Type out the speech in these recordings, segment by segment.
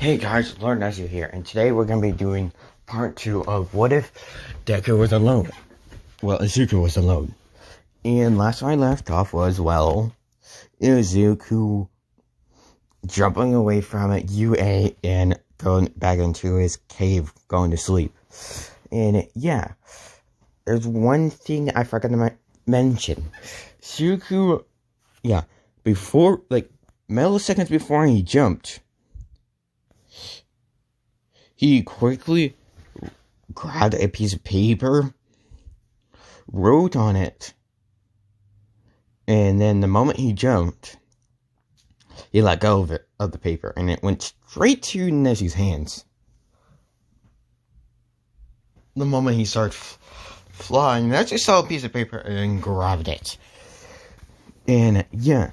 Hey guys, Lord Nezu here, and today we're going to be doing part 2 of What If Deku Was Alone? Well, Izuku was alone. And last time I left off was, Izuku jumping away from it, UA, and going back into his cave, going to sleep. And yeah, there's one thing I forgot to mention. Izuku, before, milliseconds before he jumped, he quickly grabbed a piece of paper, wrote on it, and then the moment he jumped, he let go of the paper, and it went straight to Nezu's hands. The moment he started flying, Nezu saw a piece of paper and grabbed it. And yeah.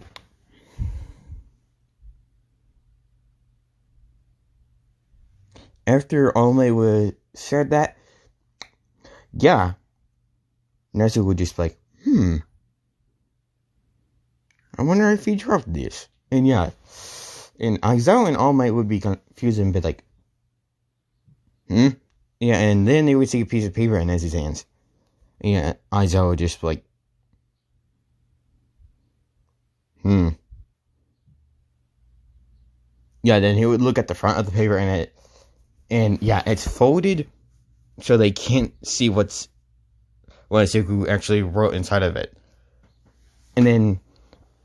After Ome said that, Nezu would just like, I wonder if he dropped this. And and Aizawa and All Might would be confused and be like, Yeah, and then they would see a piece of paper in Nezu's hands. Yeah, Aizawa would just like, Yeah, then he would look at the front of the paper and it's folded so they can't see what Izuku actually wrote inside of it. And then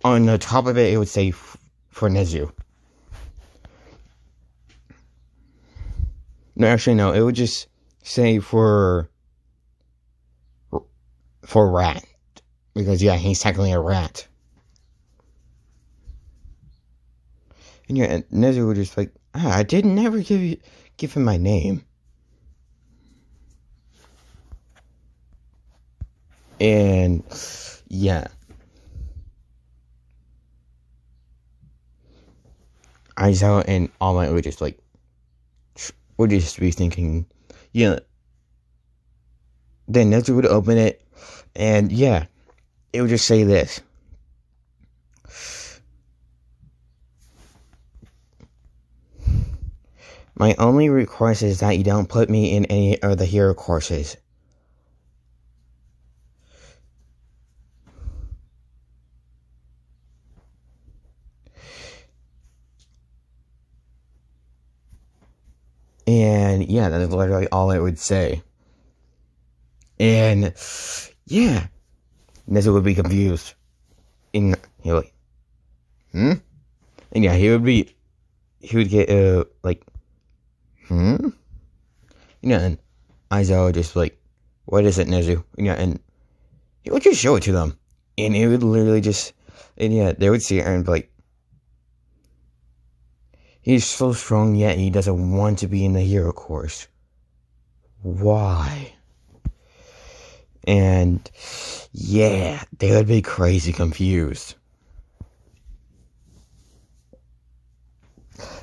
on the top of it, it would say for Nezu. No, actually, no. It would just say for rat. Because, he's technically a rat. And Nezu would just like, I did never give him my name. And, Aizawa and All Might would just be thinking, Then Nezu would open it, and it would just say this. My only request is that you don't put me in any of the hero courses. And that is literally all it would say. And Nezu would be confused. And he would And he would get and Aizawa would just like, what is it, Nezu? And he would just show it to them. And it would literally just, they would see it and be like, he's so strong, yet he doesn't want to be in the hero course. Why? And, they would be crazy confused.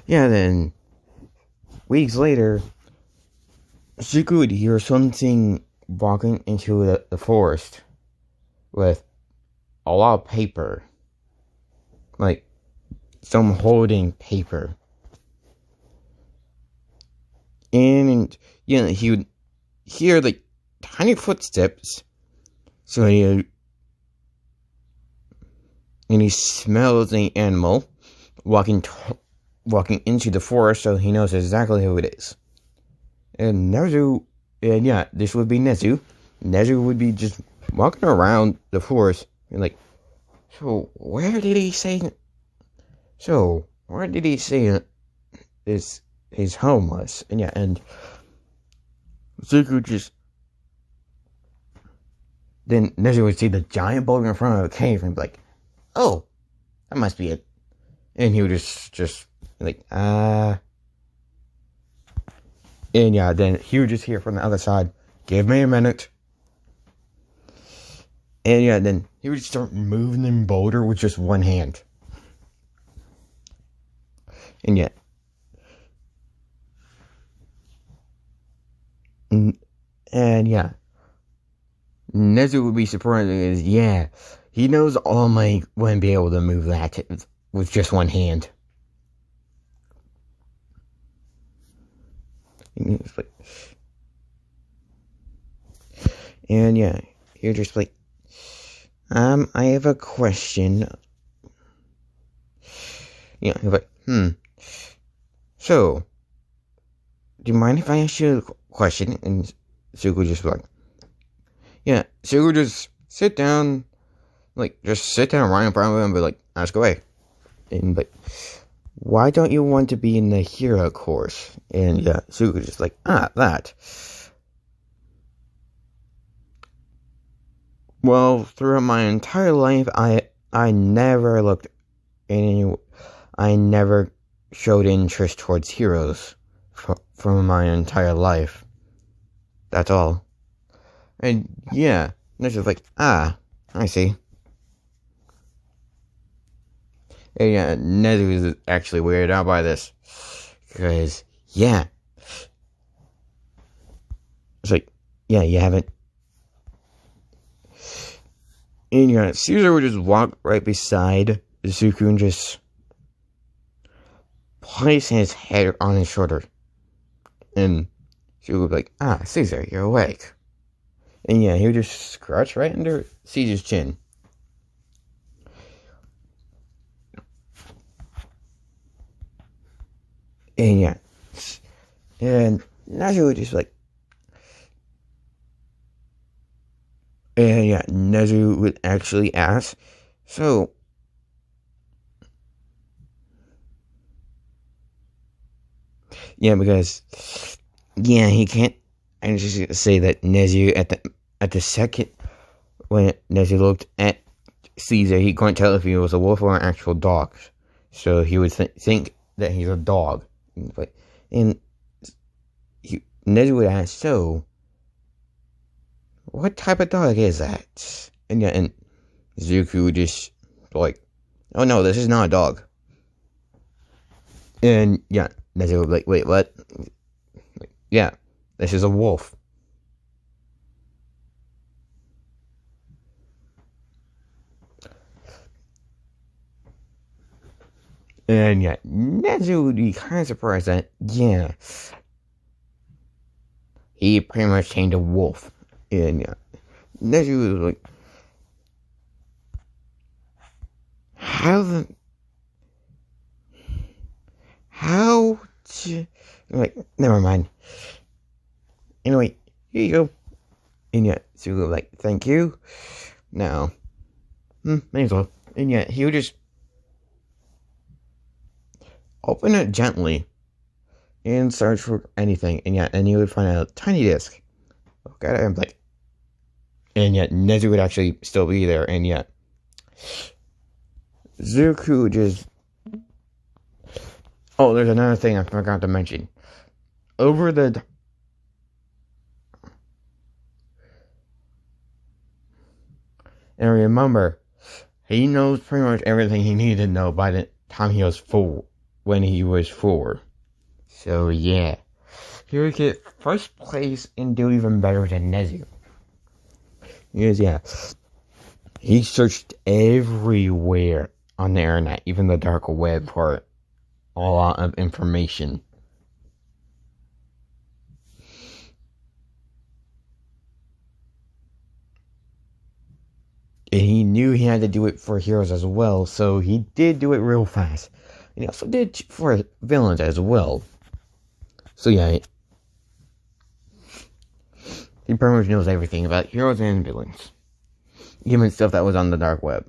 Then, weeks later, Izuku would hear something walking into the forest with a lot of paper. Like, some holding paper. And, he would hear, tiny footsteps. So and he smells the animal walking into the forest, so he knows exactly who it is. And Nezu, this would be Nezu. Nezu would be just walking around the forest, and so where did he say his home was? And Zuko then Nezu would see the giant boulder in front of a cave and be like, oh, that must be it. And he would just and then he would just hear from the other side, give me a minute. And then he would start moving the boulder with just one hand. And Nezu would be surprised because, he knows All Might wouldn't be able to move that with just one hand. And he's like, and yeah, you're just like, I have a question. Yeah, he's like, so, do you mind if I ask you a question? And Suku just like, yeah, Suku just sit down, just sit down right in front of him and be like, ask away. And like, why don't you want to be in the hero course? And yeah, Suku just like, that. Well, throughout my entire life, I never looked I never showed interest towards heroes for my entire life. That's all. And yeah, it's just like, I see. And yeah, Nezu is actually weirded out by this. Because, yeah. It's like, yeah, you haven't. And yeah, Caesar would just walk right beside Izuku and just place his head on his shoulder. And Izuku would be like, Caesar, you're awake. And yeah, he would just scratch right under Caesar's chin. And yeah. And Nezu would just and yeah, Nezu would actually ask, so, yeah, because, yeah, he can't, I'm just gonna say that Nezu, at the second, when Nezu looked at Caesar, he couldn't tell if he was a wolf or an actual dog, so he would think that he's a dog, and Nezu would ask, so, what type of dog is that? And yeah, and Zuku just like, oh no, this is not a dog. And yeah, Nezu would be like, wait, what? Yeah, this is a wolf. And yeah, Nezu would be kind of surprised that, yeah, he pretty much tamed a wolf. And yeah, Nezu was like, like, never mind. Anyway, here you go. And yeah, Suku was like, thank you. Now, may as well. And yeah, he would just open it gently and search for anything. And yeah, and he would find a tiny disc. Okay, I'm like, and yet Nezu would actually still be there. And yet Zuku just. Oh, there's another thing I forgot to mention. Over the. And remember, he knows pretty much everything he needed to know by the time he was 4. When he was 4. So yeah. He would get first place and do even better than Nezu. Because yeah. He searched everywhere on the internet, even the dark web, for a lot of information. And he knew he had to do it for heroes as well, so he did do it real fast. And he also did for villains as well. So yeah, he pretty much knows everything about heroes and villains. Even stuff that was on the dark web.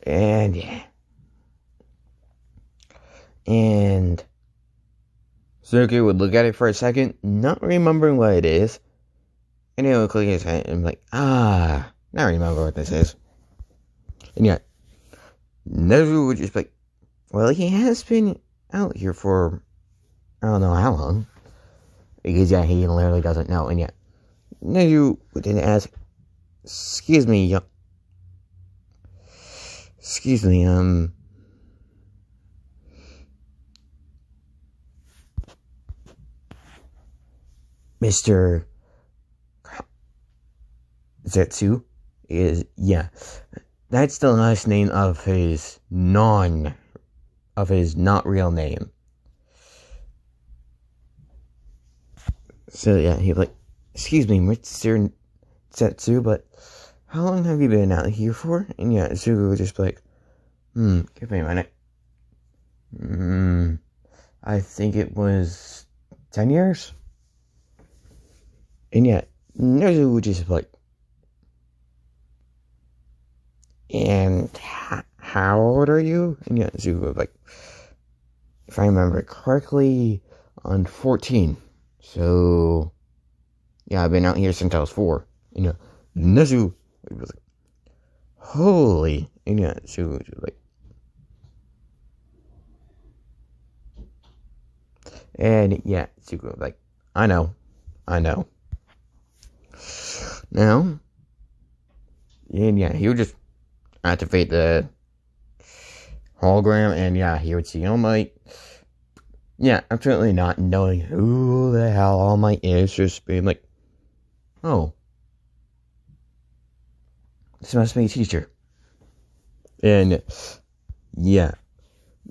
And yeah. And Suki would look at it for a second, not remembering what it is. And he would click his head and be like, now I remember what this is. And yeah, Nezu would just be like, well, he has been out here for, I don't know how long. Because yeah, he literally doesn't know. And yeah, Nezu would then ask, excuse me, Mr. Zetsu is, yeah, that's the last name of his not real name. So yeah, he'd be like, excuse me, Mr. Zetsu, but how long have you been out here for? And yeah, Zuko would just be like, give me a minute. I think it was 10 years? And yeah, Nezu would just be like, and how old are you? And yeah, Zuko would be like, if I remember correctly, on 14. So, yeah, I've been out here since I was 4. And yeah, Nezu was like, holy. And yeah, Zuko was like, and yeah, Zuko was like, I know. Now, and yeah, he would just activate the hologram, and yeah, he would see All Might. Yeah, absolutely not knowing who the hell All Might is, just being like, oh, this must be a teacher. And yeah,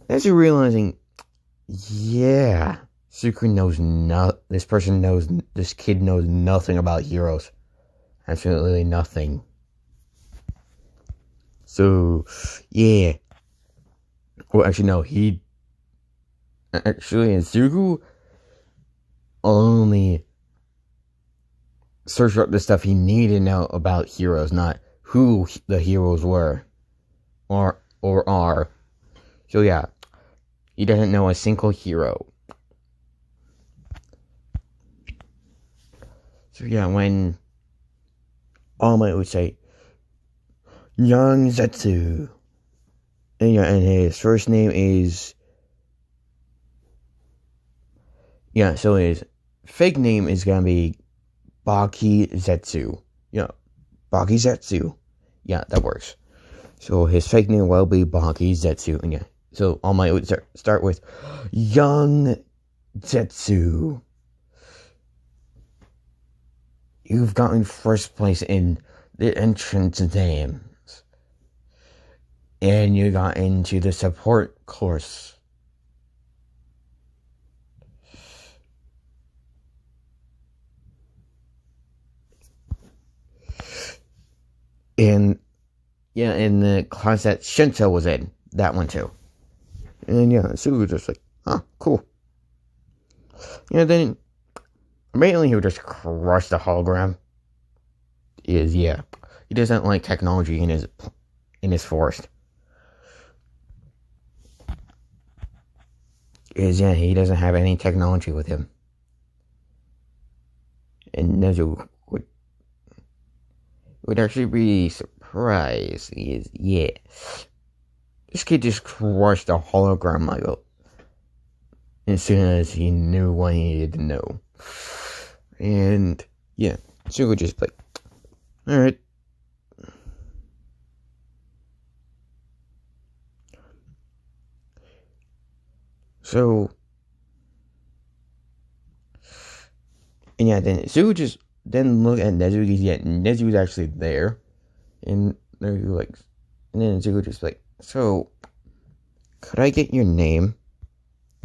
as you're realizing, yeah, Zuko knows this kid knows nothing about heroes. Absolutely nothing. So, yeah. Well, actually, no, Zuko only searched up the stuff he needed to know about heroes, not who the heroes were or are. So, yeah, he doesn't know a single hero. So, yeah, when All Might would say, Young Zetsu. And yeah, and his first name is, yeah, so his fake name is gonna be Baki Zetsu. Yeah, Baki Zetsu. Yeah, that works. So his fake name will be Baki Zetsu. And yeah, so All Might would start with Young Zetsu. You've gotten first place in the entrance exams. And you got into the support course. And yeah, in the class that Shinto was in, that one too. And yeah, Sugu was just like, oh, cool. Yeah, then immediately he would just crush the hologram. Yeah, he doesn't like technology in his forest. Yeah, he doesn't have any technology with him. And Nezu would actually be surprised. Yeah. This kid just crushed the hologram like as soon as he knew what he needed to know. And yeah, so would just like, alright. So, and yeah, then Zuko just then look at Nezu because yeah, Nezu's actually there, and they're like, and then Zuko just like, so, could I get your name?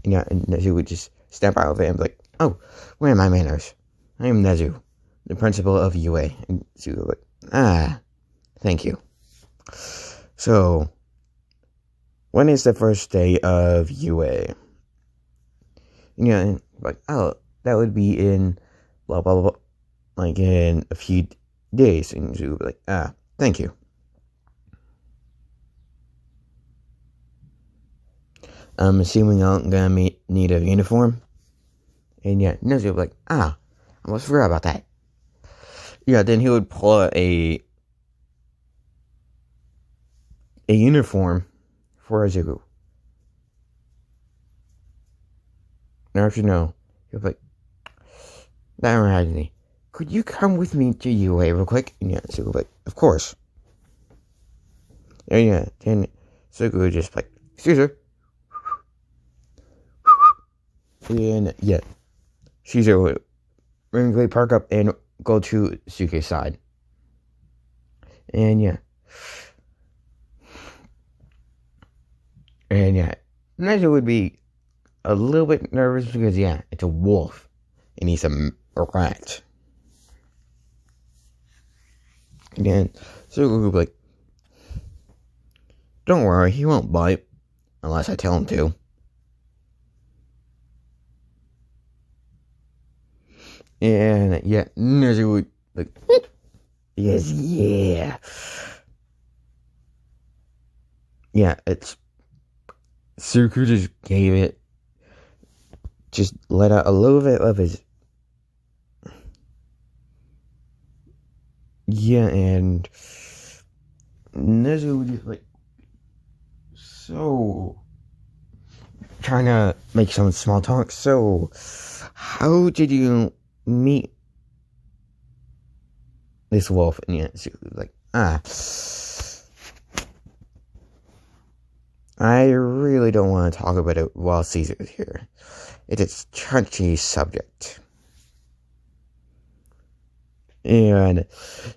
And yeah, and Nezu would just step out of it and be like, oh, where are my manners? I am Nezu, the principal of UA. And Zuko would like, thank you. So, when is the first day of UA? Yeah, and like, oh, that would be in blah, blah, blah, like in a few days. And she would be like, thank you. I'm assuming I'm gonna need a uniform. And yeah, no, she would be like, I almost forgot about that. Yeah, then he would pull out a uniform for Izuku. Now, actually, no. He'll be like, that reminds me. Could you come with me to UA real quick? And yeah, Zuko like, of course. And yeah, then Zuko would just like, excuse her. And yeah, Caesar would quickly park up and go to Suke's side. And yeah. And yeah, Nezu would be a little bit nervous because yeah, it's a wolf. And he's a a rat. And Izuku would be like, don't worry, he won't bite unless I tell him to. And yeah, Nezu would like, yes, yeah. Yeah, it's Izuku just gave it, just let out a little bit of his, yeah, and Nezu was just like, so, trying to make some small talk. So, how did you meet this wolf? And yeah, she was like, I really don't want to talk about it while Caesar's here. It's a touchy subject. And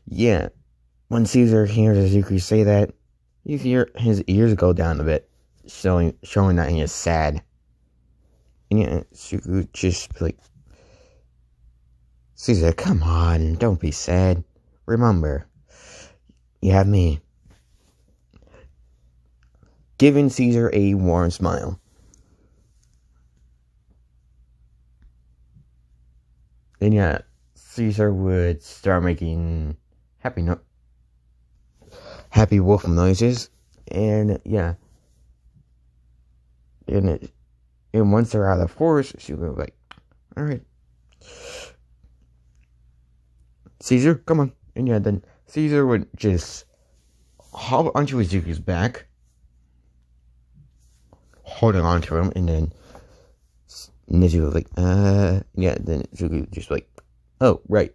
yeah, when Caesar hears Izuku say that, you hear his ears go down a bit, showing that he is sad. And yeah, Izuku just like, Caesar, come on, don't be sad. Remember, you have me. Giving Caesar a warm smile. And yeah, Caesar would start making happy wolf noises. And yeah. And once they're out of the forest, she would be like, alright, Caesar, come on. And yeah, then Caesar would just hop onto Izuku's back, holding on to him, and then Nezu was like, yeah, then Izuku just like, oh, right.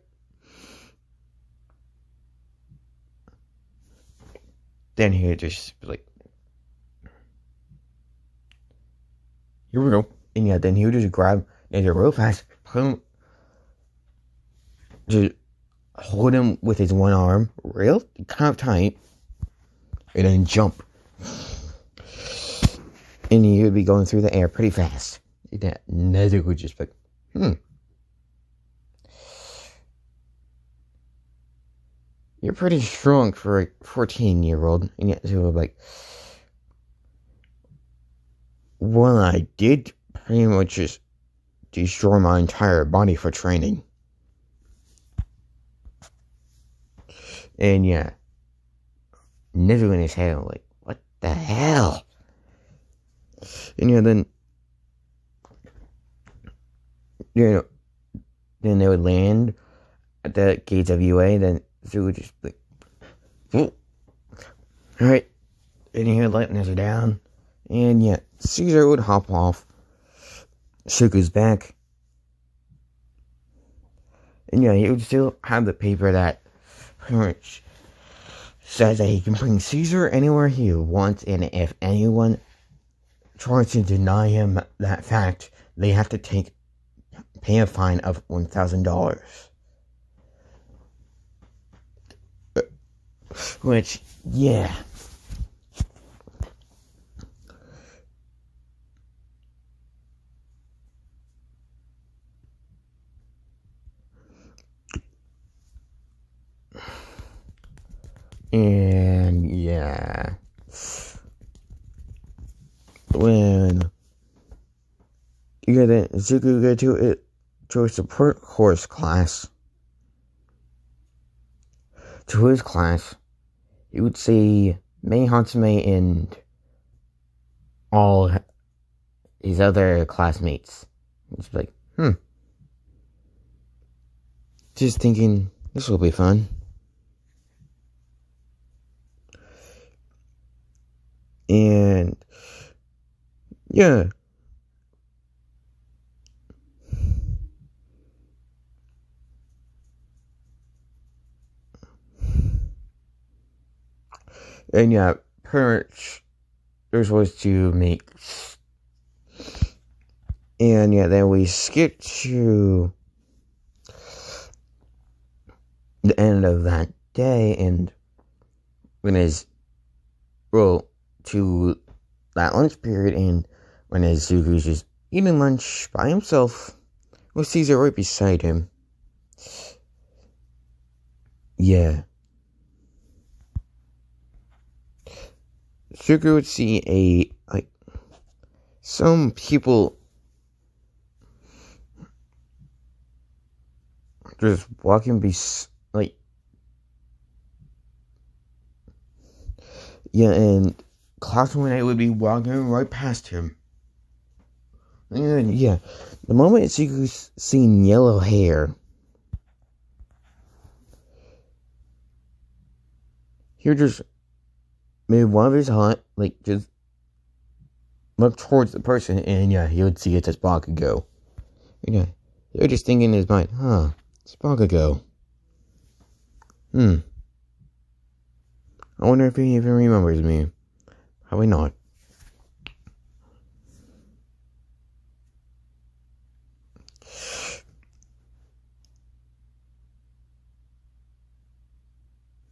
Then he would just be like, here we go. And yeah, then he would just grab Nezu real fast, just hold him with his one arm, real kind of tight, and then jump. And he would be going through the air pretty fast. Yeah, Nezu would just be like, you're pretty strong for a 14-year-old. And yet, he would be like, well, I did pretty much just destroy my entire body for training. And yeah, Nezu in his head, like, what the hell? And yeah, then, you know, then they would land at the gates of UA, then Izuku would just like, alright, and he would let Nezu down, and yeah, Caesar would hop off Izuku's back, and yeah, he would still have the paper that pretty much says that he can bring Caesar anywhere he wants, and if anyone tries to deny him that fact, they have to pay a fine of $1,000. Which, yeah. And, yeah. When you get it, Izuku get to a support course class. To his class, he would see Mei Hatsume and all his other classmates. He's like, just thinking, this will be fun. And yeah. And yeah, pretty much there's ways to make. And yeah, then we skip to the end of that day, and when to that lunch period, and when Izuku's just eating lunch by himself with Caesar right beside him. yeah. Sugar would see some people just walking and Klaus and I would be walking right past him. And yeah, the moment Suku's seen yellow hair, he would just move one of his hand, just look towards the person, and yeah, he would see it's as Bakugo. Yeah, he would just think in his mind, it's Bakugo. I wonder if he even remembers me. Probably not.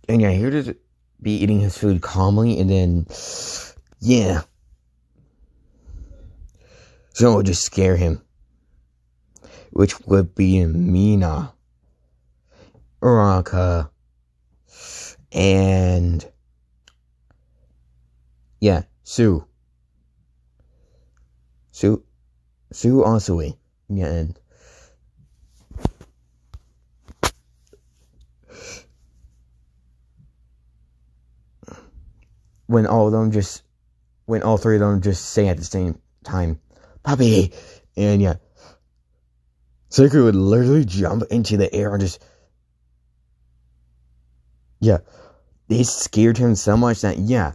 And yeah, he would just be eating his food calmly, and then, yeah, someone would just scare him, which would be Mina, Uraka, and yeah, Sue Asui. Yeah, and when all three of them just say at the same time, "Puppy," and yeah, Seiko would literally jump into the air and just, yeah, they scared him so much that, yeah,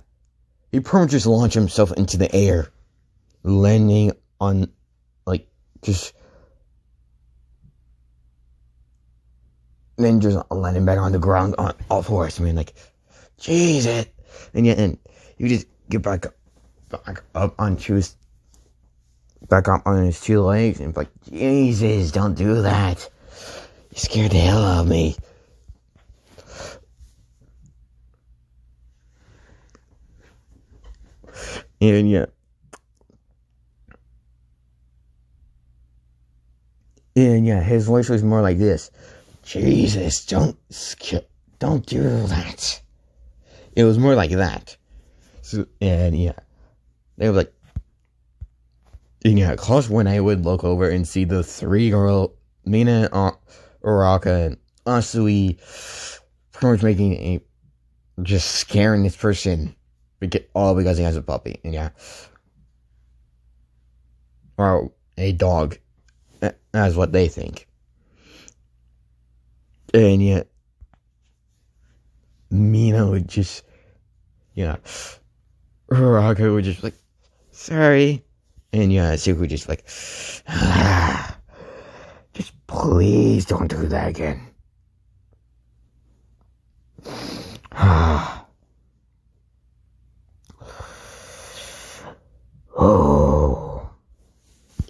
he pretty much just launched himself into the air, landing on, then just landing back on the ground on all fours. I mean, Jesus. And yeah, and you just get back up on his two legs and be like, Jesus, don't do that. You scared the hell out of me. And yeah. And yeah, his voice was more like this. Jesus, don't do that. It was more like that. So, and yeah, they were like, and yeah, close when I would look over and see the three girl, Mina, Uraka, and Asui, pretty much just scaring this person, all because he has a puppy, and yeah, or a dog, as what they think. And yeah, Mina would just, yeah, Uraka would just sorry. And yeah, Suku would just just please don't do that again. Oh.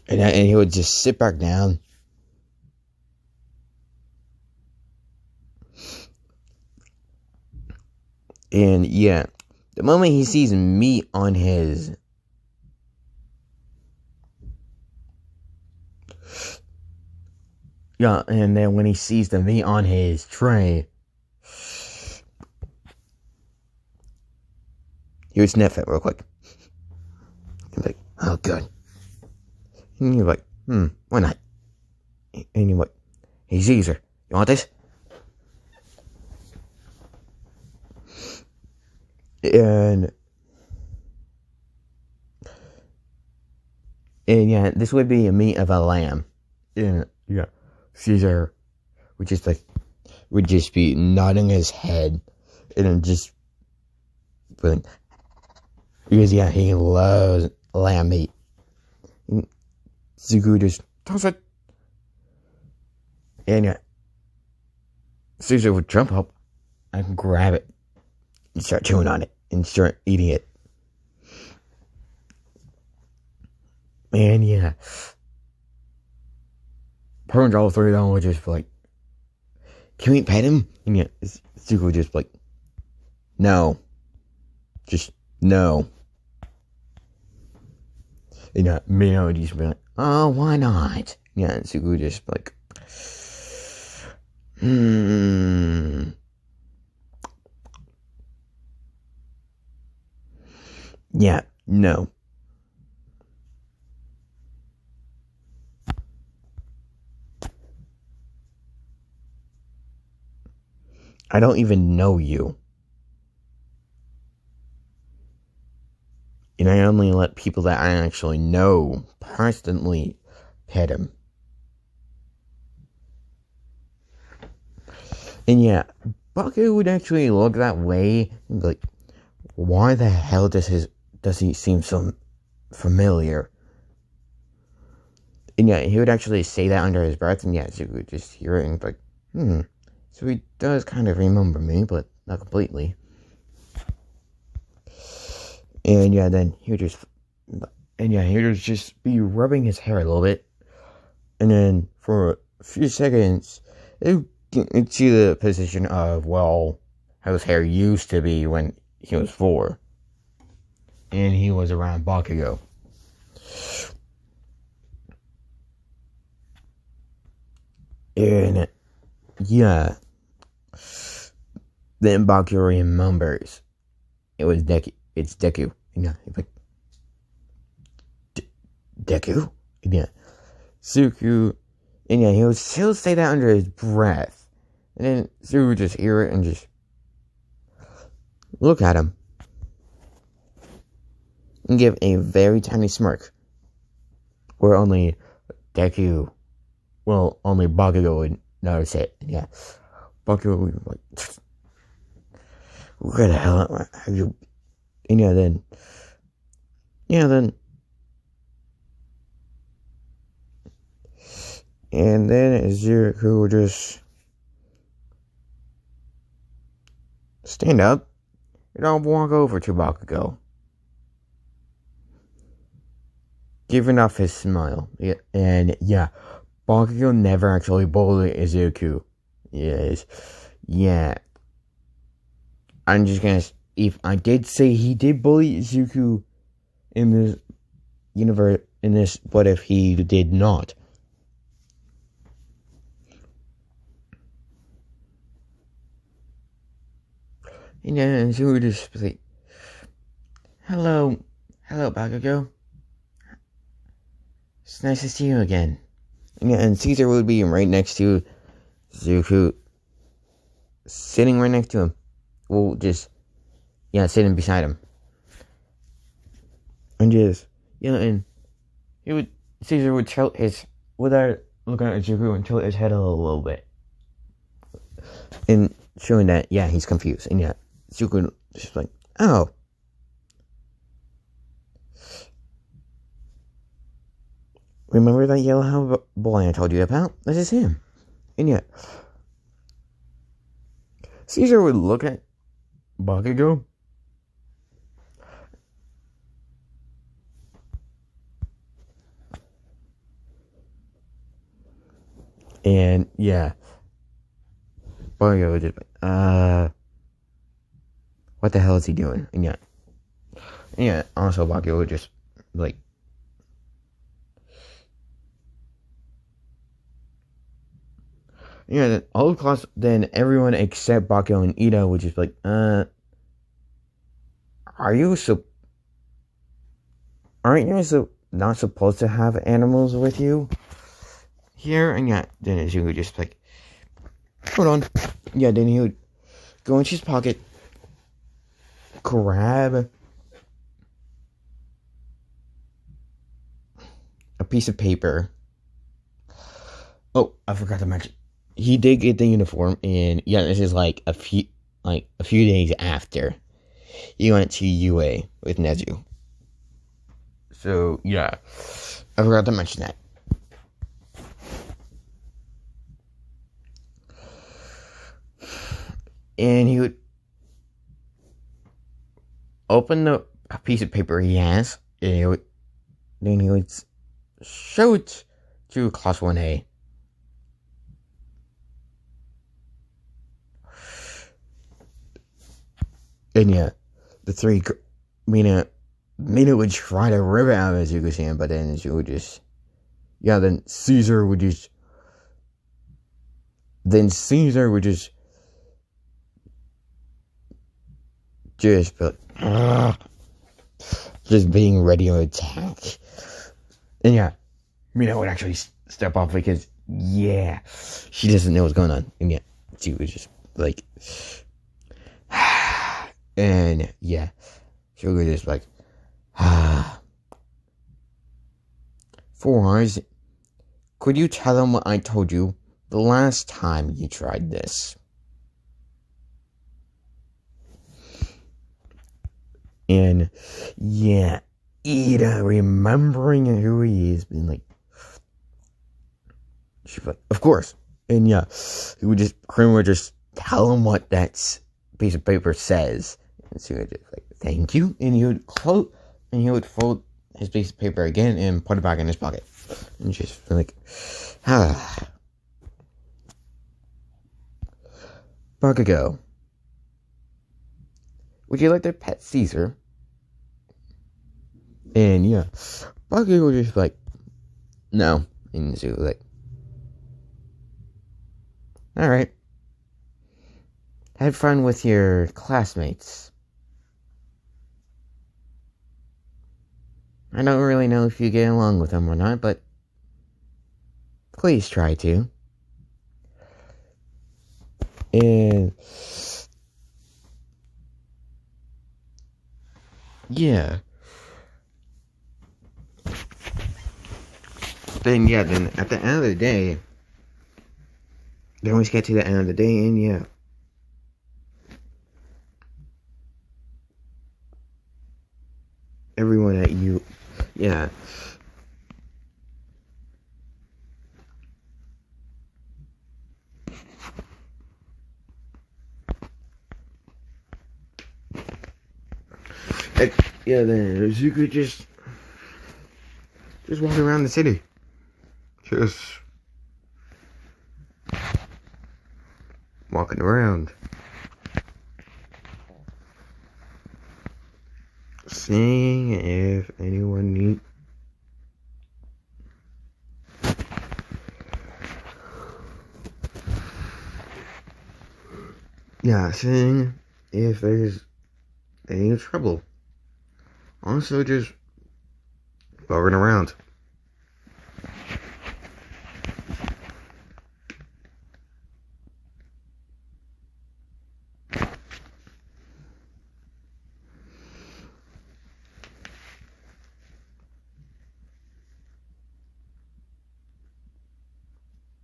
And he would just sit back down. And yeah, the moment he sees meat on his and then when he sees the meat on his tray, he would sniff it real quick. He'd be like, oh, good. And you're like, why not? And you're like, hey, Caesar, you want this? And yeah, this would be a meat of a lamb. And yeah, Caesar would just be nodding his head and just because yeah, he loves lamb meat. And Zuko just toss it. And yeah, Caesar would jump up and grab it and start chewing on it and start eating it. And yeah, pretty much all three of them would just be like, can we pet him? And yeah, Zuko would just be like, no. Just no. And yeah, Mina would just be like, oh, why not? Yeah, and Zuko would just be like, Yeah, no. I don't even know you. And I only let people that I actually know personally pet him. And yeah, Baku would actually look that way and be like, why the hell does he seem so familiar? And yeah, he would actually say that under his breath, and yeah, so you would just hear it and be like, so he does kind of remember me, but not completely. And yeah, then he would just be rubbing his hair a little bit, and then for a few seconds, it'd see the position of, well, how his hair used to be when he was 4, and he was around Bakugo. And yeah, then Bakugo remembers it was Deku. It's Deku. Yeah, he's like, Deku? Yeah. Suku. And yeah, he'll say that under his breath. And then Suku would just hear it and just look at him. And give a very tiny smirk. Where only Deku, well, only Bakugo would notice it. Yeah. Bakugo would be like, where the hell have you... And yeah, then... And then Izuku would just stand up and I'll walk over to Bakugo, giving off his smile. Yeah, and yeah, Bakugo never actually bullied Izuku. Yes. Yeah. I'm just gonna... If I did say he did bully Izuku in this universe, what if he did not? And then Izuku would just be like, hello, Bakugo. It's nice to see you again. And Caesar would be right next to Izuku, sitting right next to him. Well, just, sitting beside him. And just, and Caesar would tilt his, without looking at Izuku, and tilt his head a little bit. And showing that, he's confused. And Izuku just like, oh. Remember that yellow boy I told you about? This is him. And Caesar would look at Bakugo. And Bakugo would just be, what the hell is he doing? And also Bakugo would just like, all of class, then everyone except Bakugo and Ida would just be like, aren't you not supposed to have animals with you here? And then he would just like, hold on. Then he would go into his pocket, grab a piece of paper. Oh, I forgot to mention, he did get the uniform, and this is like a few days after he went to UA with Nezu. So I forgot to mention that. And he would open a piece of paper he has, and then he would show it to Class 1A. And the three, Mina would try to rip it out of Izuku's hand, but then she would just, then Caesar would just be like, just being ready to attack. And yeah, Mina would actually step off because, yeah, she doesn't know what's going on. And yeah, she was just like, and yeah, she was just like, 4 hours. Could you tell them what I told you the last time you tried this? And yeah, Ida, remembering who he is, being like, she's like, of course. And yeah, he would just pretty much just tell him what that piece of paper says. And so he would just like, thank you. And he would quote, and he would fold his piece of paper again and put it back in his pocket. And just like, Bakugo, would you like to pet Caesar? And yeah, Bakugo was just like, no. And so like, alright. Have fun with your classmates. I don't really know if you get along with them or not, but please try to. And yeah. Then at the end of the day, they always get to the end of the day, and yeah. Everyone at you, yeah. Yeah, then Izuku just walking around the city. Just walking around. Seeing if anyone needs. Yeah, seeing if there's any trouble. Also, just walking around.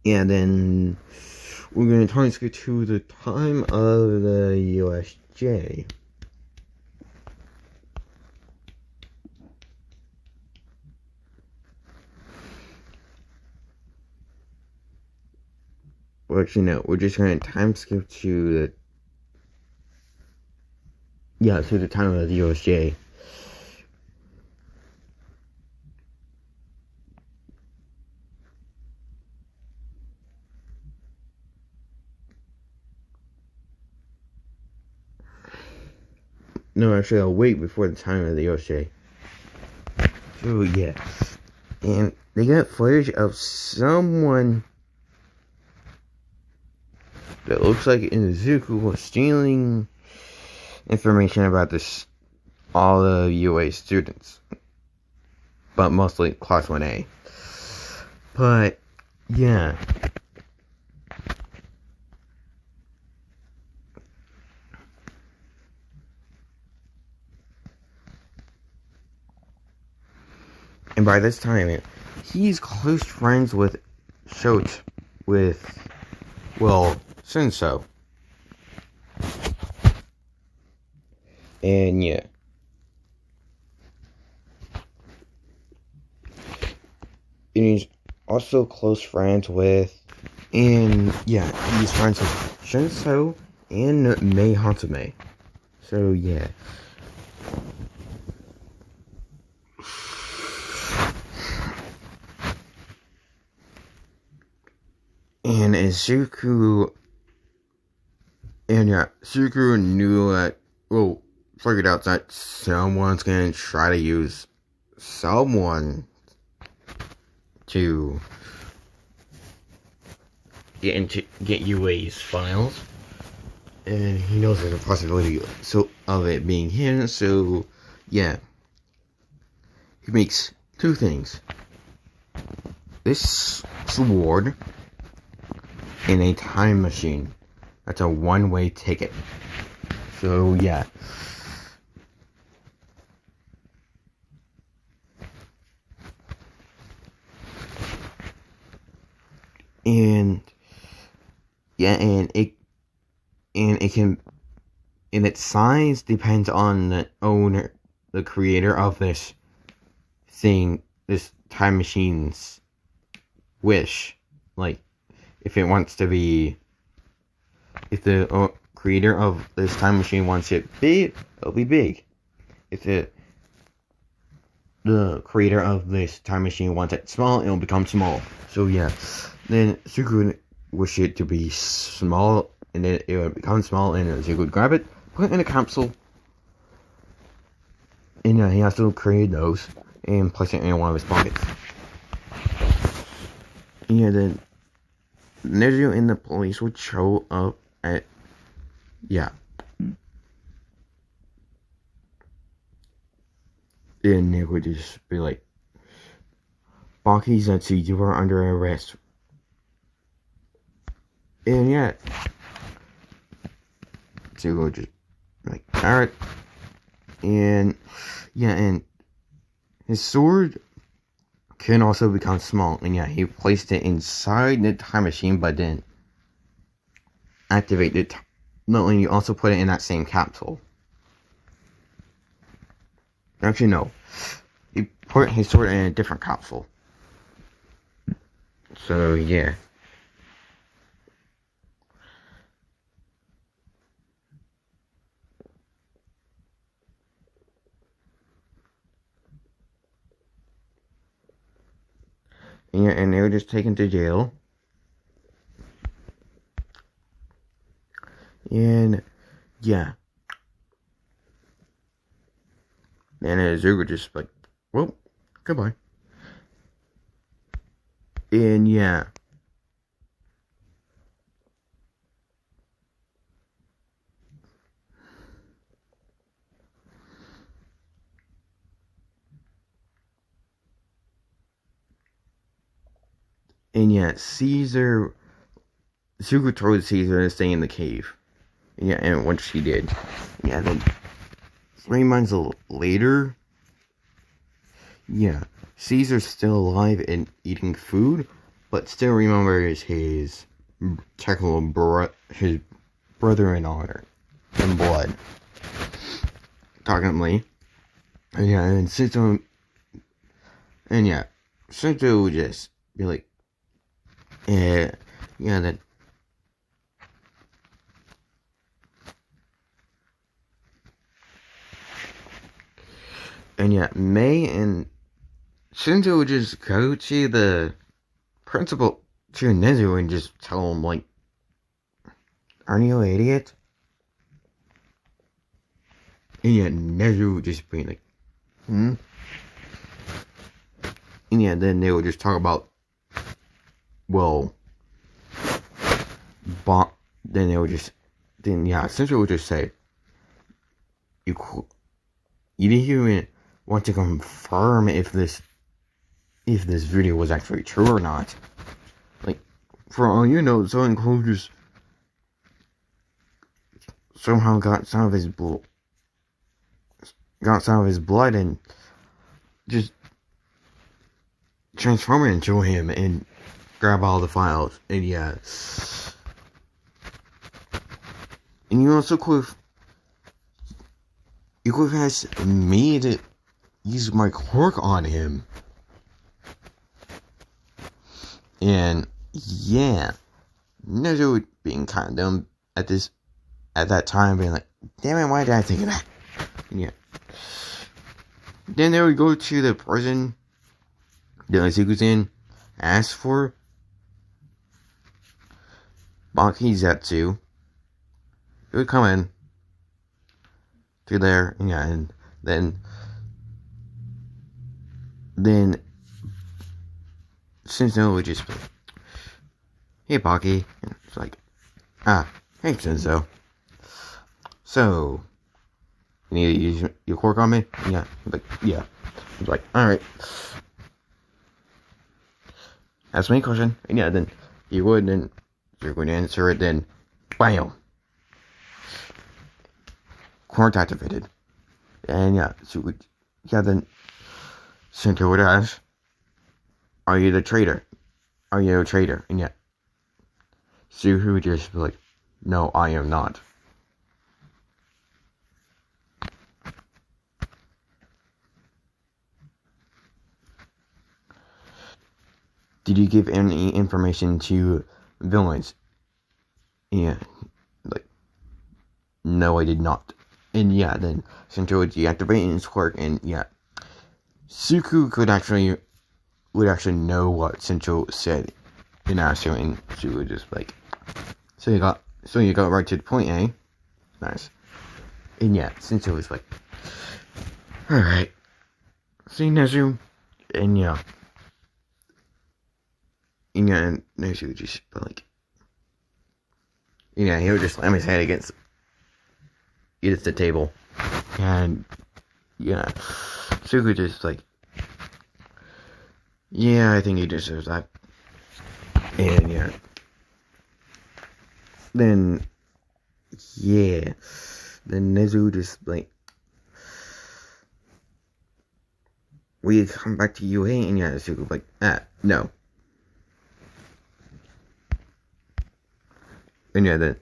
Yeah, then we're going to skip to the time of the USJ. Well, actually, no, we're just going to time skip to the time of the USJ. No, actually, I'll wait before the time of the USJ. So, yeah. And they got footage of someone that looks like Izuku was stealing information about all the UA students. But mostly Class 1A. But, yeah. And by this time, he's close friends with Senso. And yeah. And he's also close friends with, he's friends with Shinso and Mei Hansume. So yeah. And Izuku knew figured out that someone's gonna try to use someone to get UA's files, and he knows there's a possibility of it being him. So yeah, he makes two things. This sword and a time machine. That's a one-way ticket. So, yeah. And its size depends on the owner, the creator of this thing, this time machine's wish. Like, if it wants to be, if the creator of this time machine wants it big, it'll be big. If the creator of this time machine wants it small, it'll become small. So yeah, then Zuko would wish it to be small, and then it would become small, and Zuko would grab it, put it in a capsule, and he also created those, and place it in one of his pockets. Yeah, then Nezu and the police would show up at, yeah. Then they would just be like, Baki Zetsu, you are under arrest. And yeah, Zuko just like, alright. And yeah, and his sword can also become small. And yeah, he placed it inside the time machine, but then activated it. No, and you also put it in that same capsule. Actually, no. He put his sword in a different capsule. So, yeah. Yeah, and they were just taken to jail. And, yeah. And Zuko just like, well, goodbye. And yeah. And yeah, Zuko told Caesar to stay in the cave. Yeah, and once she did. Yeah, then 3 months later, yeah, Caesar's still alive and eating food, but still remembers his his brother in honor and blood. Technically. And yeah, and Sinto would just be like, yeah, that. And yeah, May and Shinzo would just go to the principal, to Nezu, and just tell him, like, aren't you an idiot? And yeah, Nezu would just be like, And yeah, then they would just talk about, well, Shinzo would just say, you didn't even want to confirm if this video was actually true or not. Like, for all you know, someone could just somehow got some of his blood and just transform it into him and grab all the files. And yeah, and you also could have asked me to use my quirk on him. And yeah, Nezu being kind of dumb at that time, being like, damn it, why did I think of that? And yeah. Then they would go to the prison that Izuku's in, ask for Baki Zetsu. He would come in to there, and yeah, and then Shinzo would just be, hey Baki, and it's like, hey Shinzo, so you need to use your quirk on me? Yeah, like, yeah. He's like, alright. Ask me a question. And yeah, then he would, and you're going to answer it, then bam. Quarantine activated. And yeah, so then Center would ask, are you the traitor? Are you a traitor? And yeah, Suku would just be like, no, I am not. Did you give any information to villains? Yeah, like, no, I did not. And yeah, then Center would deactivate his quirk, and yeah, Suku would actually know what Central said in Astro, and she would just like, so you got right to the point, eh? Nice. And yeah, Central was like, alright. See Nezu? And yeah. And Nezu would just be like, he would just slam his head against the table. And yeah, Suku just like, yeah, I think he deserves that. And yeah. Then Nezu just like, we come back to UA, and yeah, Suku like, no. And yeah, then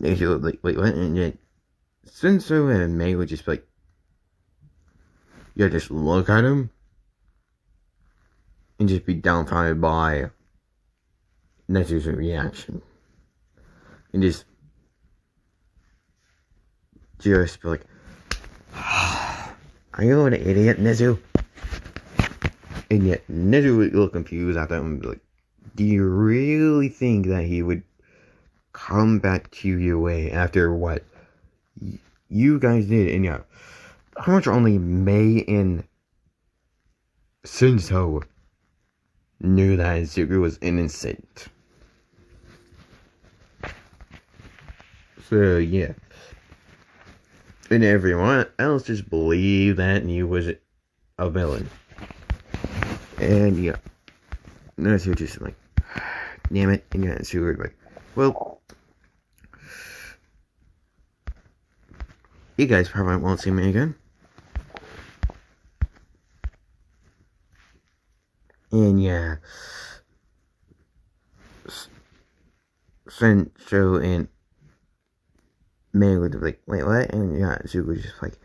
Nezu would like, wait, what? And then Senso and Mei would just be like, yeah, just look at him and just be dumbfounded by Nezu's reaction. And just be like, are you an idiot, Nezu? And yet, Nezu would look confused after that and be like, do you really think that he would come back to UA after what you guys did? And yeah, how much only Mei and Senso knew that Izuku was innocent. So yeah, and everyone else just believed that he was a villain. And yeah, Nezu just like, damn it. And yeah, so we're like, well, you guys probably won't see me again. And yeah, Senso and Mei would be like, wait, what? And yeah, Zuko was just like,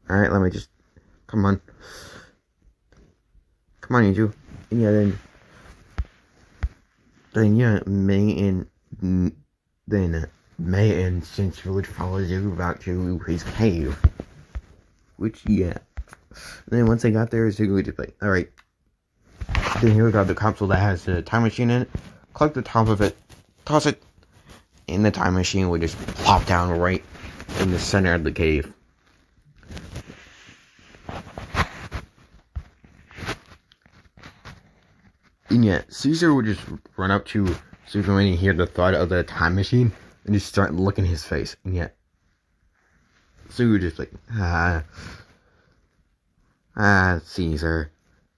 alright, let me just, come on, you. And yeah, then yeah, Mei and Senso would follow Zuko back to his cave. Which, yeah. And then once they got there, Zuko would just be like, alright. Then here we got the capsule that has the time machine in it. Collect the top of it, toss it, and the time machine would just plop down right in the center of the cave. And yeah, Caesar would just run up to Zuko when he hear the thud of the time machine and just start looking his face. And yeah, Zuko would just like, Caesar.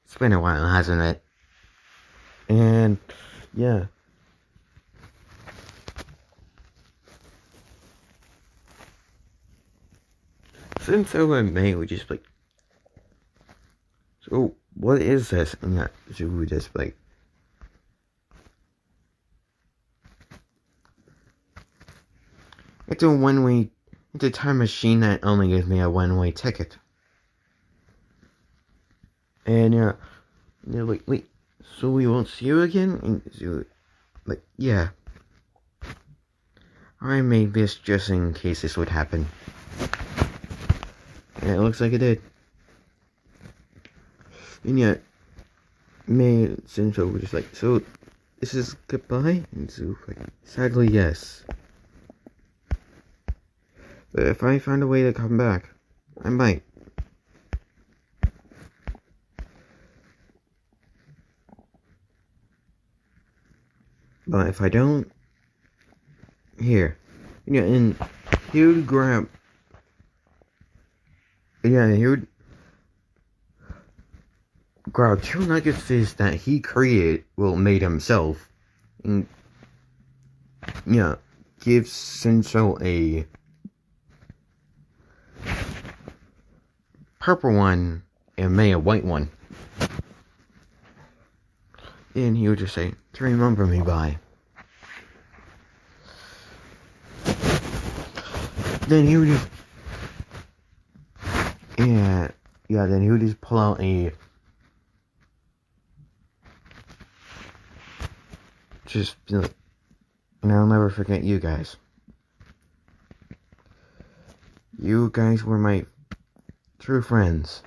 It's been a while, hasn't it? And yeah. Senso and Mei would just like, so what is this? And yeah, so we would just like, it's a time machine that only gives me a one-way ticket. And yeah, they're like, wait, so we won't see you again? And so, like, yeah. I made this just in case this would happen. And it looks like it did. And yet, Mei and Senso were just like, so, this is goodbye? And so, like, sadly, yes. But if I find a way to come back, I might. But if I don't, here. And he would grab Yeah, he would grab two nuggets that he created, made himself, and yeah, give Senso a purple one and May a white one. And he would just say, to remember me by. Then he would just, then he would just pull out and I'll never forget you guys. You guys were my true friends.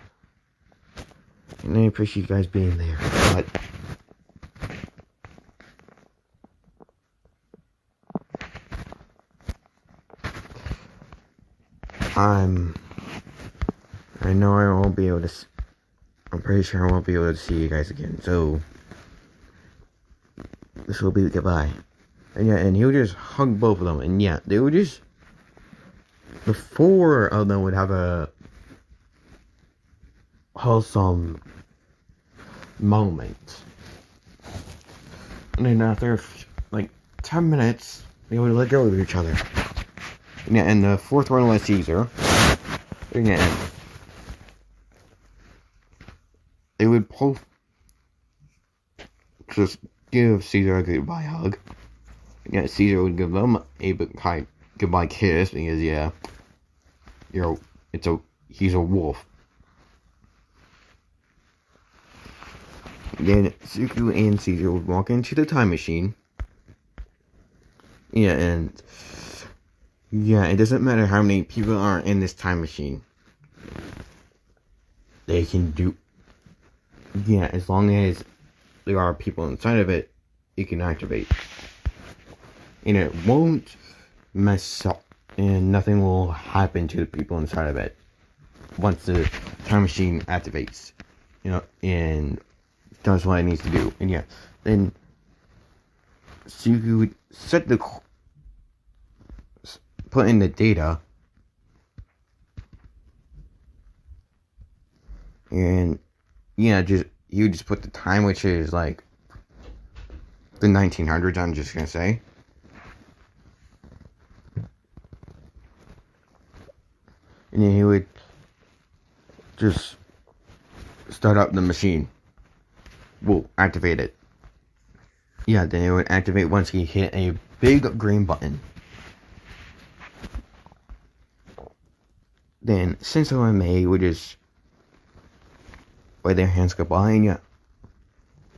And I appreciate you guys being there, but I know I won't be able to, I'm pretty sure I won't be able to see you guys again, so this will be goodbye. And he would just hug both of them, and they would just, the four of them would have a wholesome moment. And then after, 10 minutes, they would let go of each other. And the fourth one was Caesar. And they would both just give Caesar a goodbye hug. Caesar would give them a goodbye kiss because he's a wolf. Then Izuku and Caesar would walk into the time machine. It doesn't matter how many people are in this time machine. They can do, as long as there are people inside of it, it can activate. And it won't mess up, and nothing will happen to the people inside of it once the time machine activates, and does what it needs to do. And then Sugu would put in the data, and you would just put the time, which is the 1900s, I'm just gonna say. And then he would just start up the machine. We'll activate it. Then it would activate once he hit a big green button. Then Senso and Mei would just wave their hands goodbye, and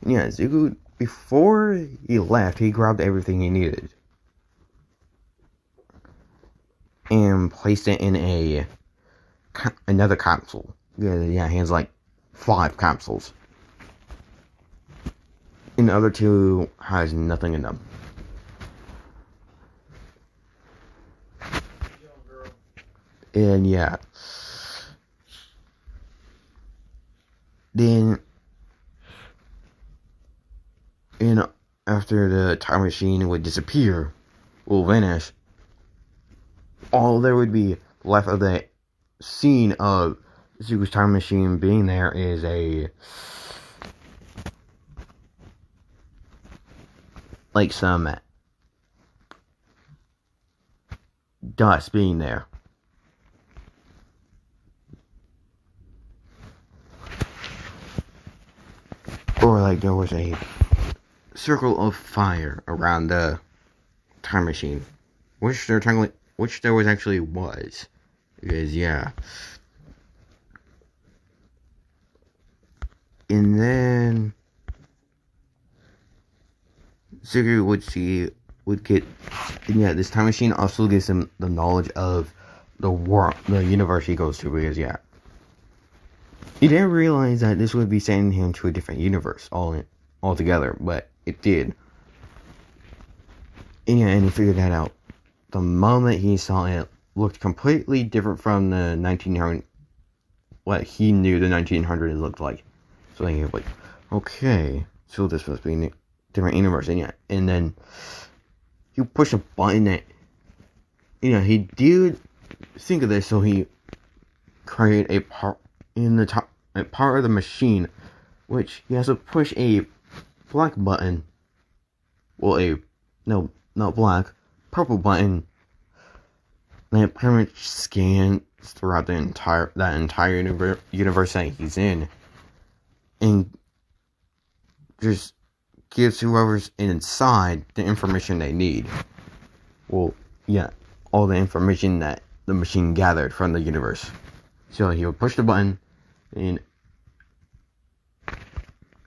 Zuko, before he left, he grabbed everything he needed and placed it in another capsule. He has 5 capsules. And the other 2 has nothing in them. And then after the time machine would disappear, vanish, all there would be left of the scene of Zuko's time machine being there is some dust being there. Or there was a circle of fire around the time machine, which there was actually was, because and then Zuko would get, this time machine also gives him the knowledge of the universe he goes to, because he didn't realize that this would be sending him to a different universe altogether, but it did. And he figured that out. The moment he saw it looked completely different from the 1900, what he knew the 1900 looked like. So he was okay, so this must be a different universe. And then he pushed a button that, he did think of this, so he create a part in the top, a part of the machine, which he has to push a black button. Well, not black, purple button. And it pretty much scans throughout that entire universe that he's in, and just gives whoever's inside the information they need. Well, yeah, all the information that the machine gathered from the universe. So he would push the button, and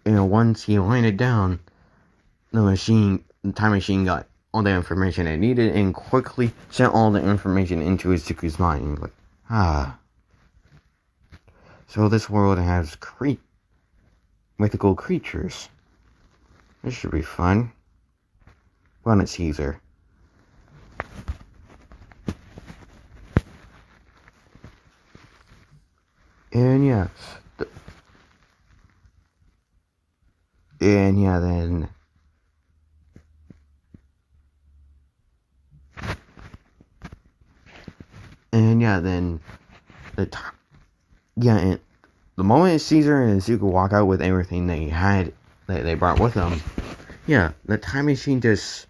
once he landed down, the time machine got all the information it needed and quickly sent all the information into Izuku's mind. Like, so this world has mythical creatures. This should be fun. Run it, Caesar. And yeah. Then and the moment Caesar and Izuku walk out with everything they brought with them, the time machine just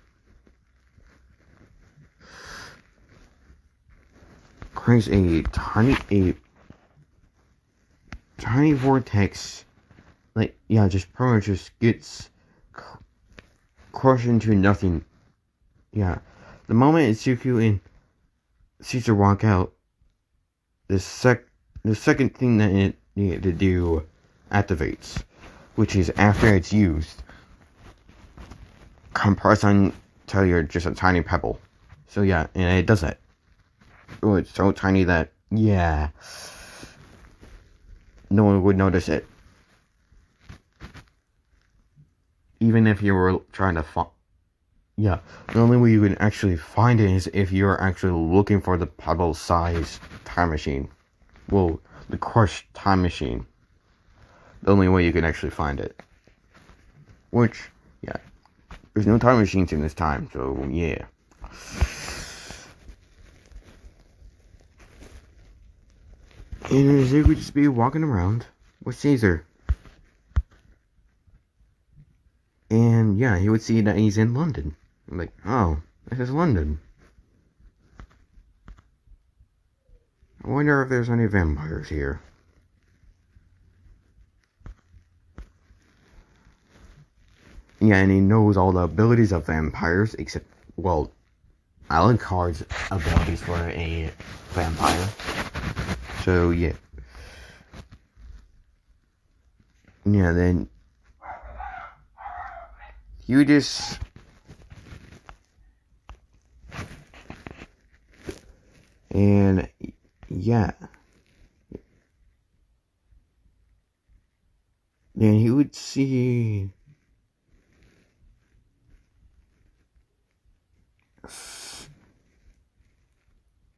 creates a tiny vortex, just pretty much just gets crushed into nothing. The moment Izuku and Caesar walk out, the second thing that it needed to do activates, which is after it's used, compress until you're just a tiny pebble. So and it does that. Oh, it's so tiny that no one would notice it, even if you were trying to find. The only way you can actually find it is if you're actually looking for the pebble-sized time machine. Well, the crushed time machine. The only way you can actually find it. Which, there's no time machines in this time, so yeah. And Izuku would just be walking around with Caesar. And he would see that he's in London. I'm like, oh, this is London. I wonder if there's any vampires here. And he knows all the abilities of vampires, except, Alucard's abilities for a vampire. So, then you just then he would see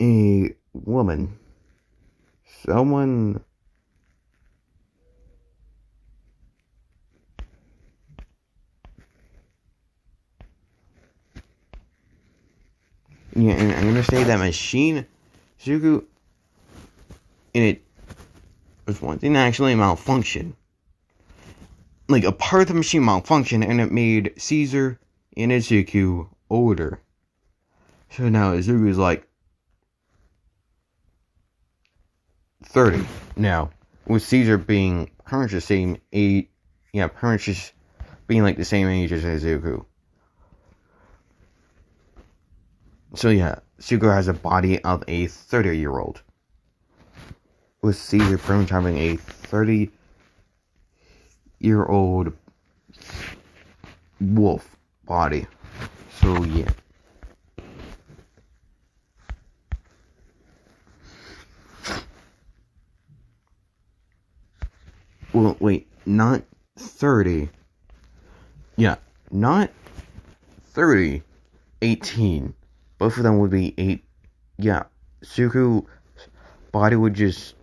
a woman, someone and I'm gonna say that machine Izuku, and it was one thing that actually malfunctioned. Like, a part of the machine malfunctioned, and it made Caesar and Izuku older. So now Izuku's like 30 now, with Caesar being pretty much the same age. Pretty much just being like the same age as Izuku. So Izuku has a body of a 30-year-old. With Caesar pretty much having a 30-year-old wolf body. So Well, wait, not 30. Not 30. 18. Both of them would be 8. Izuku's body would just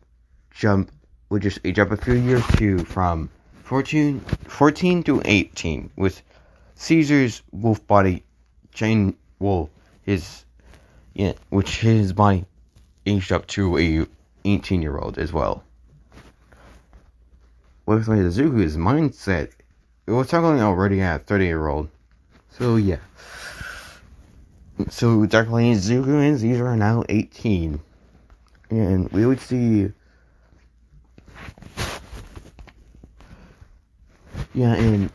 age up a few years from 14 to 18, with Caesar's wolf body which his body aged up to 18-year-old as well. With like Izuku's mindset, it was technically already at 30-year-old. So yeah. So technically Izuku and Caesar are now 18. And we would see... Yeah, and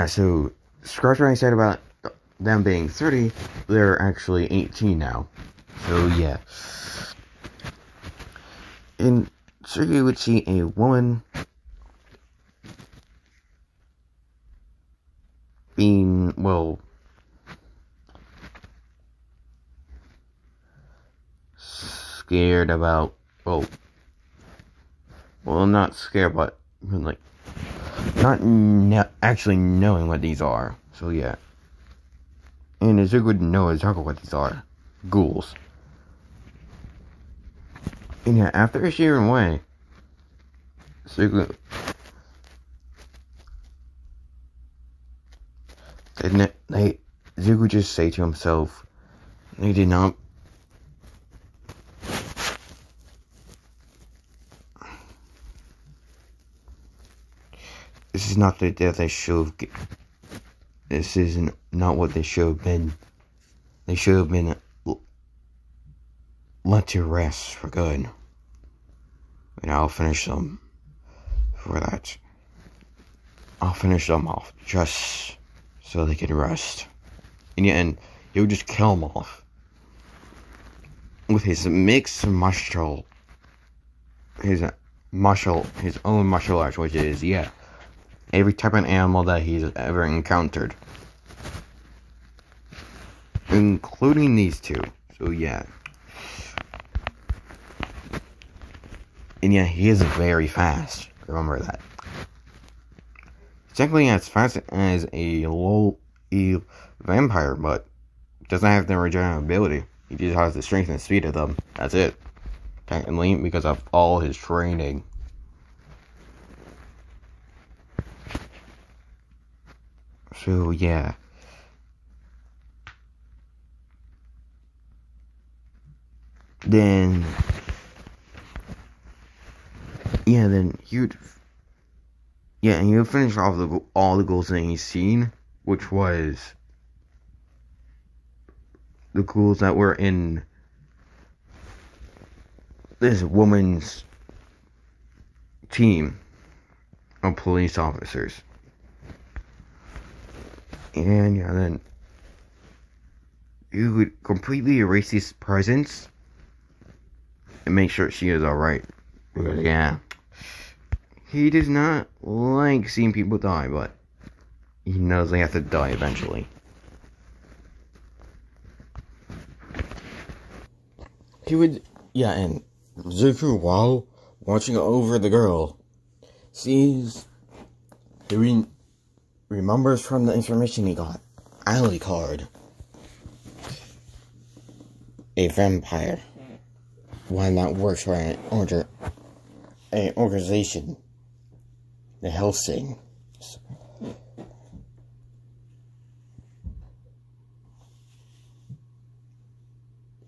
so scratch what I said about them being 30, they're actually 18 now. So yeah. And so you would see a woman being, well, scared about, well, not scared, but like not actually knowing what these are. So yeah. And Izuku would know exactly what these are. Ghouls. And yeah, after she ran away, Izuku Izuku just say to himself, they did not. This is not the death they should have. This isn't not what they should have been. They should have been let to rest for good. And I'll finish them for that. I'll finish them off just so they can rest. In the end, he'll just kill them off with his mixed martial, his own martial arts, which is every type of animal that he's ever encountered, including these two. So yeah. And yeah, he is very fast. Remember that. Technically as fast as a vampire, but doesn't have the regenerative ability. He just has the strength and speed of them. That's it. Technically, because of all his training. So yeah. Then and he'd finish off all the goals that he's seen, which was the ghouls that were in this woman's team of police officers. And then you would completely erase his presence and make sure she is alright. Because he does not like seeing people die, but he knows they have to die eventually. He would, and Zuku, while watching over the girl, he remembers from the information he got, Alucard, a vampire, one that works for an organization, the Helsing.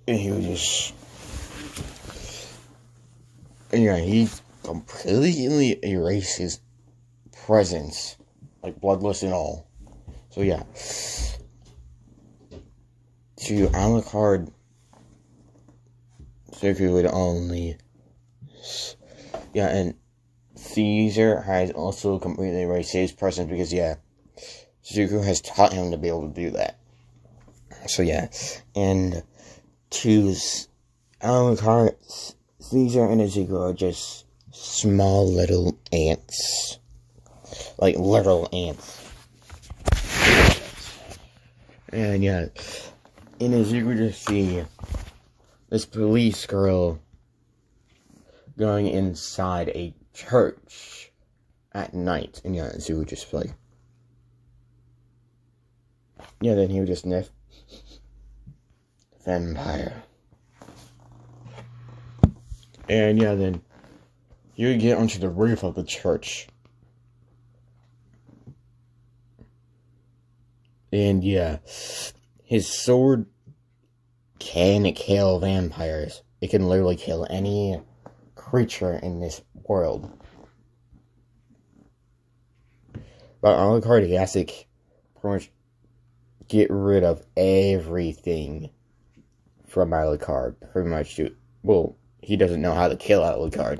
And he was just... he completely erased his presence, like bloodless and all. So to Alucard, Zuku would only... and Caesar has also completely erased his presence because, Zuku has taught him to be able to do that. So, and to Alucard, Caesar and Izuku are just small little ants. Like, little ants. And, in Izuku just see this police girl going inside a church at night. And, Izuku just like... then he would just sniff. Vampire. And then he would get onto the roof of the church. And his sword can kill vampires, it can literally kill any creature in this world. But Alucard, he has to pretty much get rid of everything from Alucard. Pretty much, well, he doesn't know how to kill Alucard.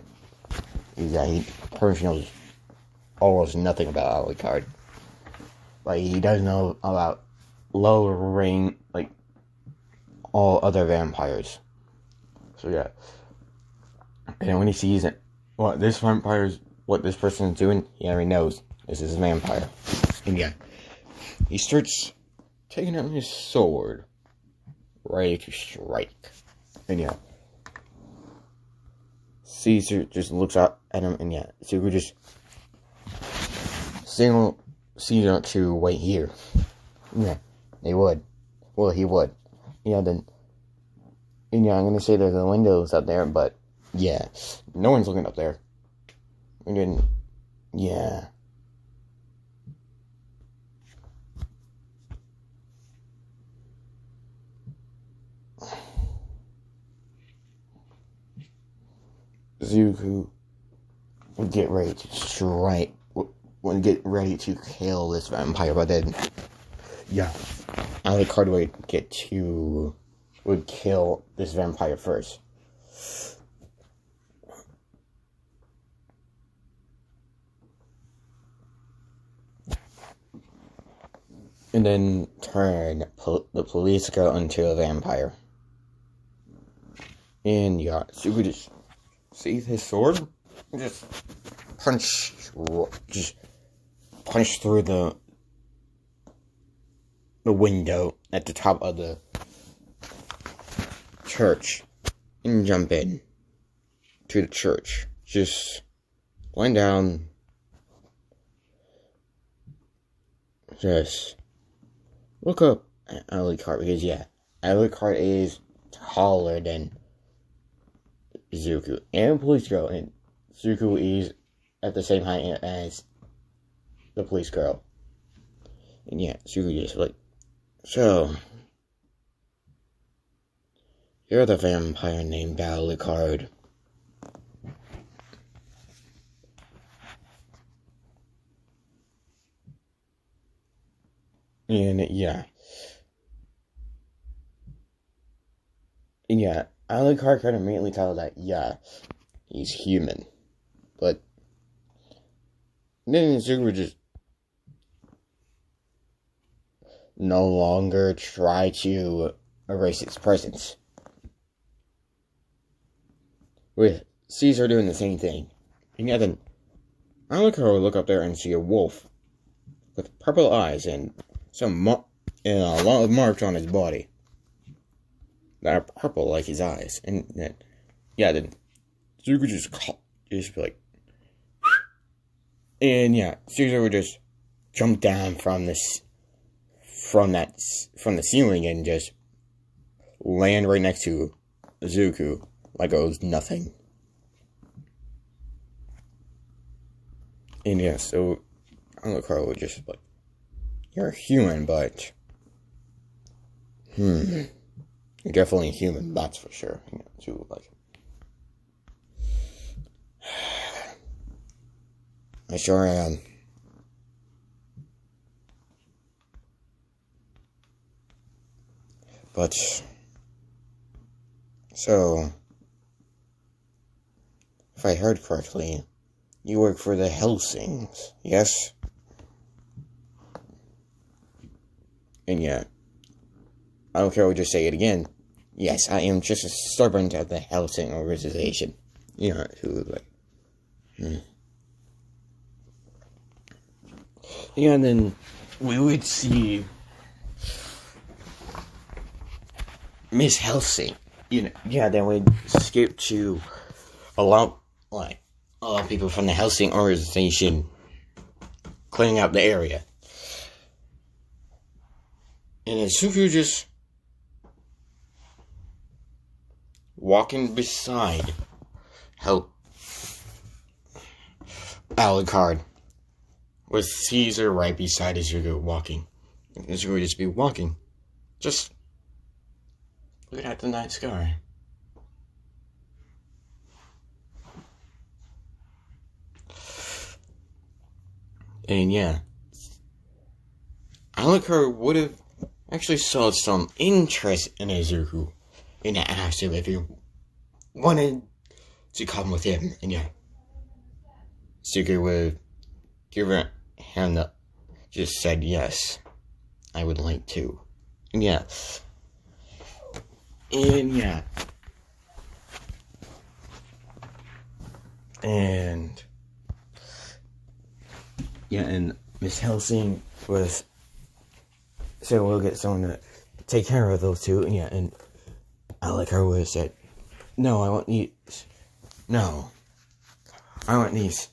He pretty much knows almost nothing about Alucard. But he does know about lower rank, like, all other vampires. So yeah. And when he sees it, what this person is doing, he already knows this is a vampire. And yeah, he starts taking out his sword, ready to strike. And yeah, Caesar just looks out at him, and yeah, Caesar just signal Caesar to wait here. Yeah, they would. Well, he would. Yeah, then. And yeah, I'm gonna say there's the windows up there, but yeah, no one's looking up there. And then, yeah. Izuku would get ready to strike, would get ready to kill this vampire, but then, yeah, Alucard would kill this vampire first. And then turn the police girl into a vampire. And yeah, she would just seize his sword and just punch through the window at the top of the church and jump in to the church. Just laying down. Just look up at Alucard, because yeah, Alucard is taller than Izuku and police girl, and Izuku is at the same height as the police girl. And yeah, Izuku just like, so you're the vampire named Alucard. And yeah, Alucard could immediately tell that, yeah, he's human. But then Izuku would just no longer try to erase its presence. With Caesar doing the same thing. And yeah, then Alucard would look up there and see a wolf with purple eyes and and a lot of marks on his body that are purple like his eyes. And then, yeah, then Zuko just be like, and yeah, Caesar would just jump down from the ceiling and just land right next to Zuko like it was nothing. And yeah, so Alucard would just like, you're human, but you're definitely human, that's for sure. You know, so, like, I sure am. But so, if I heard correctly, you work for the Helsings, yes? And yeah, I don't care, I'll just say it again. Yes, I am just a servant of the Helsing organization. You know, who like, Yeah, and then we would see Miss Helsing. You know, yeah, then we'd skip to a lot of people from the Helsing organization cleaning out the area. And then Sufu just walking beside Alucard with Caesar right beside Izuku walking. And Izuku would just be walking. Just looking at the night sky. And yeah, Alucard would have actually saw some interest in Izuku and asked him if he wanted to come with him. And yeah, Izuku would have given him the, just said yes, I would like to. And yeah. And yeah. And yeah, and Miss Helsing was said we'll get someone to take care of those two. And yeah, and Alucard would have said, no, I want these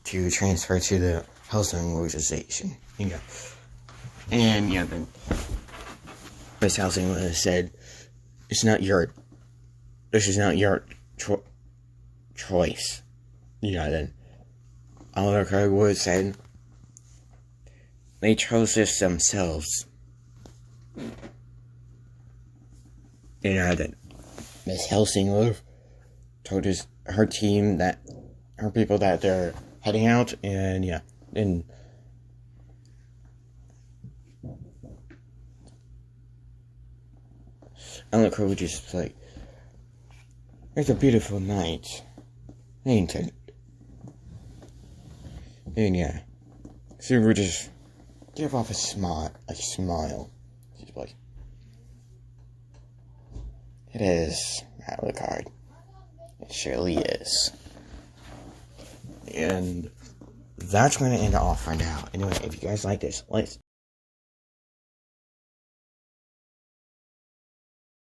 to transfer to the Helsing organization. Yeah. And yeah, then Miss Helsing would have said, this is not your choice. Yeah, then Alucard would have said, they chose this themselves. And then Miss Helsing would have told her team that, her people that they're heading out, and yeah, and Alucard would just like, it's a beautiful night, ain't it? And yeah, so we just give off a smile. She's like, it is, Alucard. It surely is. And that's going to end it off for now. Anyway, if you guys like this, let's